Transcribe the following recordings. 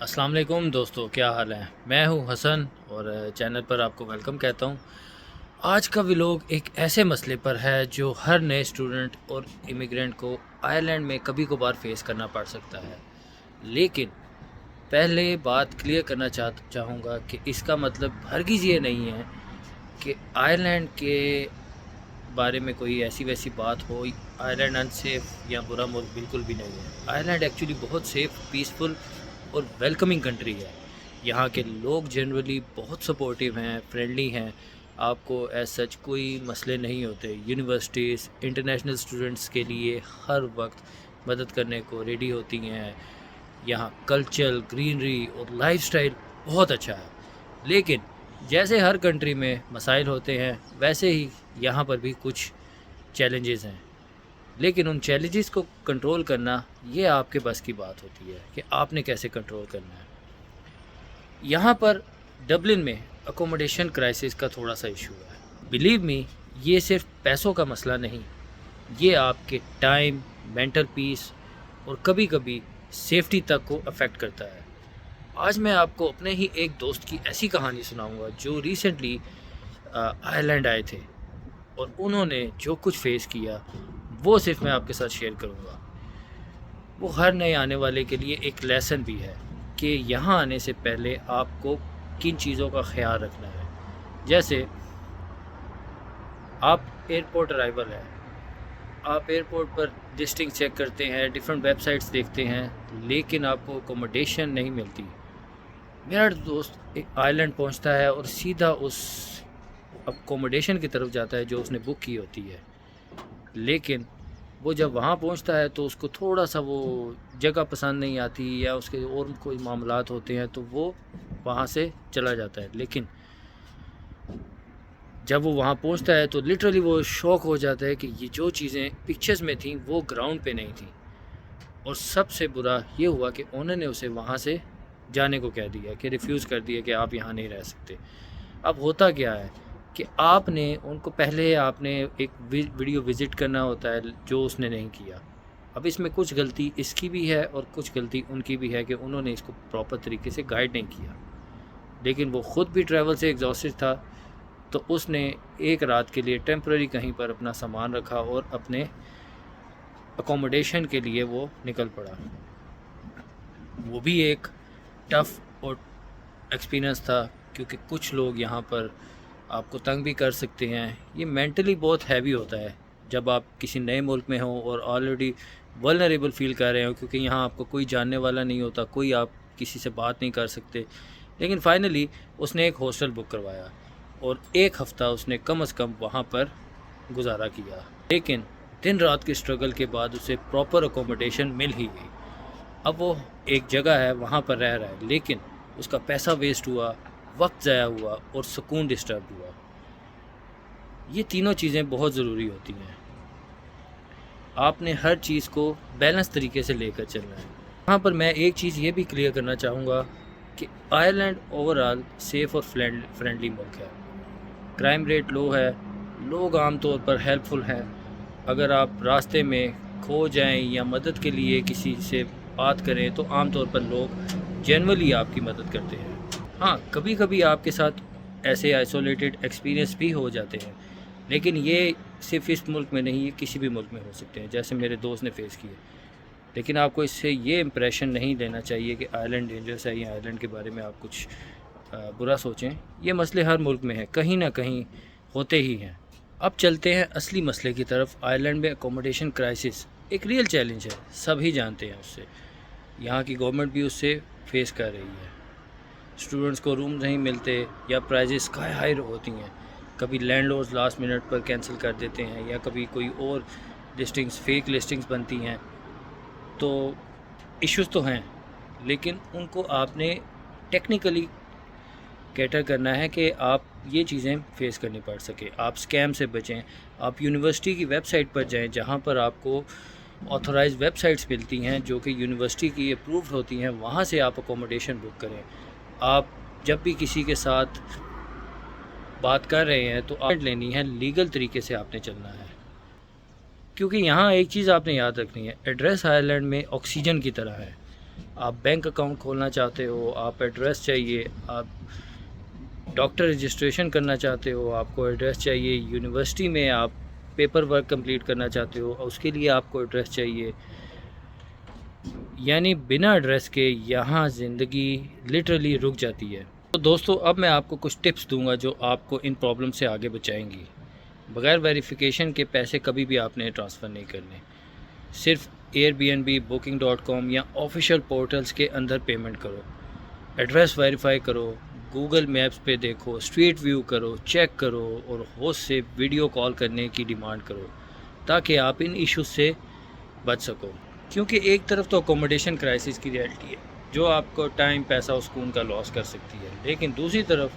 अस्सलाम वालेकुम दोस्तों, क्या हाल है। मैं हूं हसन और चैनल पर आपको वेलकम कहता हूं। आज का व्लॉग एक ऐसे मसले पर है जो हर नए स्टूडेंट और इमिग्रेंट को आयरलैंड में कभी कभार फेस करना पड़ सकता है। लेकिन पहले बात क्लियर करना चाहूँगा कि इसका मतलब हरगिज़ ये नहीं है कि आयरलैंड के बारे में कोई ऐसी वैसी बात हो। आयरलैंड अनसेफ या बुरा मुल्क बिल्कुल भी नहीं है। आयरलैंड एक्चुअली बहुत सेफ, पीसफुल और वेलकमिंग कंट्री है। यहाँ के लोग जनरली बहुत सपोर्टिव हैं, फ्रेंडली हैं। आपको एज सच कोई मसले नहीं होते। यूनिवर्सिटीज़ इंटरनेशनल स्टूडेंट्स के लिए हर वक्त मदद करने को रेडी होती हैं। यहाँ कल्चर, ग्रीनरी और लाइफस्टाइल बहुत अच्छा है। लेकिन जैसे हर कंट्री में मसाइल होते हैं, वैसे ही यहाँ पर भी कुछ चैलेंजेस हैं। लेकिन उन चैलेंजेस को कंट्रोल करना ये आपके बस की बात होती है कि आपने कैसे कंट्रोल करना है। यहाँ पर डबलिन में अकोमोडेशन क्राइसिस का थोड़ा सा इशू है। बिलीव मी, ये सिर्फ पैसों का मसला नहीं, ये आपके टाइम, मेंटल पीस और कभी कभी सेफ्टी तक को अफेक्ट करता है। आज मैं आपको अपने ही एक दोस्त की ऐसी कहानी सुनाऊंगा जो रिसेंटली आयरलैंड आए थे और उन्होंने जो कुछ फेस किया वो सिर्फ मैं आपके साथ शेयर करूंगा। वो हर नए आने वाले के लिए एक लेसन भी है कि यहाँ आने से पहले आपको किन चीज़ों का ख्याल रखना है। जैसे आप एयरपोर्ट अराइवल है, आप एयरपोर्ट पर लिस्टिंग चेक करते हैं, डिफरेंट वेबसाइट्स देखते हैं, लेकिन आपको अकोमोडेशन नहीं मिलती। मेरा दोस्त एक आइलैंड पहुंचता है और सीधा उस अकोमोडेशन की तरफ जाता है जो उसने बुक की होती है। लेकिन वो जब वहाँ पहुँचता है तो उसको थोड़ा सा वो जगह पसंद नहीं आती या उसके और कोई मामलात होते हैं तो वो वहाँ से चला जाता है। लेकिन जब वो वहाँ पहुँचता है तो लिटरली वो शॉक हो जाता है कि ये जो चीज़ें पिक्चर्स में थी वो ग्राउंड पे नहीं थी। और सबसे बुरा ये हुआ कि ओनर ने उसे वहाँ से जाने को कह दिया, कि रिफ्यूज़ कर दिया कि आप यहाँ नहीं रह सकते। अब होता क्या है कि आपने उनको पहले आपने एक वीडियो विज़िट करना होता है जो उसने नहीं किया। अब इसमें कुछ गलती इसकी भी है और कुछ गलती उनकी भी है कि उन्होंने इसको प्रॉपर तरीके से गाइड नहीं किया। लेकिन वो ख़ुद भी ट्रैवल से एग्जॉस्टेड था तो उसने एक रात के लिए टेम्पररी कहीं पर अपना सामान रखा और अपने अकोमोडेशन के लिए वो निकल पड़ा। वो भी एक टफ़ और एक्सपीरियंस था क्योंकि कुछ लोग यहाँ पर आपको तंग भी कर सकते हैं। ये मेंटली बहुत हैवी होता है जब आप किसी नए मुल्क में हो और ऑलरेडी वल्नरेबल फ़ील कर रहे हो, क्योंकि यहाँ आपको कोई जानने वाला नहीं होता, कोई आप किसी से बात नहीं कर सकते। लेकिन फाइनली उसने एक हॉस्टल बुक करवाया और एक हफ़्ता उसने कम से कम वहाँ पर गुजारा किया। लेकिन दिन रात के स्ट्रगल के बाद उसे प्रॉपर अकोमोडेशन मिल ही गई। अब वो एक जगह है वहाँ पर रह रहा है, लेकिन उसका पैसा वेस्ट हुआ, वक्त ज़ाया हुआ और सुकून डिस्टर्ब हुआ। ये तीनों चीज़ें बहुत ज़रूरी होती हैं। आपने हर चीज़ को बैलेंस तरीके से लेकर चलना है। यहाँ पर मैं एक चीज़ ये भी क्लियर करना चाहूँगा कि आयरलैंड ओवरऑल सेफ़ और फ्रेंडली मुल्क है। क्राइम रेट लो है, लोग आमतौर पर हेल्पफुल हैं। अगर आप रास्ते में खो जाएं या मदद के लिए किसी से बात करें तो आमतौर पर लोग जनरली आपकी मदद करते हैं। हाँ, कभी कभी आपके साथ ऐसे आइसोलेटेड एक्सपीरियंस भी हो जाते हैं, लेकिन ये सिर्फ इस मुल्क में नहीं, ये किसी भी मुल्क में हो सकते हैं, जैसे मेरे दोस्त ने फेस किए। लेकिन आपको इससे ये इम्प्रेशन नहीं लेना चाहिए कि आयरलैंड डेंजरस है या आयरलैंड के बारे में आप कुछ बुरा सोचें। ये मसले हर मुल्क में हैं, कहीं ना कहीं होते ही हैं। अब चलते हैं असली मसले की तरफ। आयरलैंड में अकोमोडेशन क्राइसिस एक रियल चैलेंज है, सभी जानते हैं उससे। यहाँ की गवर्नमेंट भी उससे फेस कर रही है। स्टूडेंट्स को रूम नहीं मिलते या प्राइजेस स्काई हाई होती हैं। कभी लैंडलॉर्ड्स लास्ट मिनट पर कैंसिल कर देते हैं या कभी कोई और लिस्टिंग्स, फेक लिस्टिंग्स बनती हैं। तो इश्यूज़ तो हैं, लेकिन उनको आपने टेक्निकली कैटर करना है कि आप ये चीज़ें फेस करनी पड़ सके। आप स्कैम से बचें। आप यूनिवर्सिटी की वेबसाइट पर जाएं जहाँ पर आपको ऑथोराइज वेबसाइट्स मिलती हैं जो कि यूनिवर्सिटी की अप्रूव्ड होती हैं, वहाँ से आप अकोमोडेशन बुक करें। आप जब भी किसी के साथ बात कर रहे हैं तो आप लेनी है, लीगल तरीके से आपने चलना है। क्योंकि यहाँ एक चीज़ आपने याद रखनी है, एड्रेस आयरलैंड में ऑक्सीजन की तरह है। آپ بینک اکاؤنٹ کھولنا چاہتے ہو، آپ ایڈریس چاہیے، آپ ڈاکٹر رجسٹریشن کرنا چاہتے ہو، آپ کو ایڈریس چاہیے، یونیورسٹی میں آپ پیپر ورک کمپلیٹ کرنا چاہتے ہو اور اس کے لیے آپ کو ایڈریس چاہیے، یعنی بنا ایڈریس کے یہاں زندگی لٹرلی رک جاتی ہے۔ تو دوستو اب میں آپ کو کچھ ٹپس دوں گا جو آپ کو ان پرابلم سے آگے بچائیں گی۔ بغیر ویریفیکیشن کے پیسے کبھی بھی آپ نے ٹرانسفر نہیں کرنے، صرف year be N be, booking.com یا آفیشیل پورٹلز کے اندر پیمنٹ کرو، ایڈریس ویریفائی کرو، گوگل میپس پہ دیکھو، اسٹریٹ ویو کرو، چیک کرو اور ہوسٹ سے ویڈیو کال کرنے کی ڈیمانڈ کرو تاکہ آپ ان ایشوز سے بچ سکو، کیونکہ ایک طرف تو اکوموڈیشن کرائسس کی ریئلٹی ہے جو آپ کو ٹائم، پیسہ اور سکون کا لاس کر سکتی ہے، لیکن دوسری طرف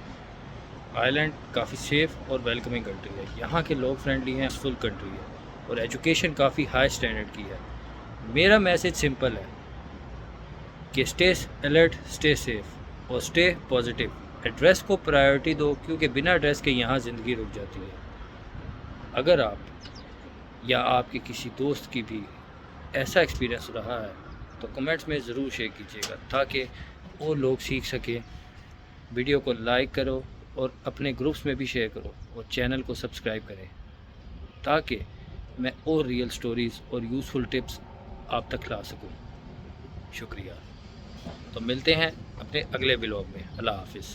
آئرلینڈ کافی سیف اور ویلکمنگ کنٹری ہے، یہاں کے لوگ فرینڈلی ہیں، فل کنٹری ہے اور ایجوکیشن کافی ہائی سٹینڈرڈ کی ہے۔ میرا میسج سمپل ہے کہ اسٹے الرٹ، اسٹے سیف اور اسٹے پازیٹیو۔ ایڈریس کو پرائیورٹی دو کیونکہ بنا ایڈریس کے یہاں زندگی رک جاتی ہے۔ اگر آپ یا آپ کے کسی دوست کی بھی ایسا ایکسپیرینس رہا ہے تو کمنٹس میں ضرور شیئر کیجیے گا تاکہ اور لوگ سیکھ سکیں۔ ویڈیو کو لائک کرو اور اپنے گروپس میں بھی شیئر کرو اور چینل کو سبسکرائب کریں تاکہ میں اور ریئل سٹوریز اور یوزفل ٹپس آپ تک لا سکوں۔ شکریہ۔ تو ملتے ہیں اپنے اگلے ولاگ میں۔ اللہ حافظ۔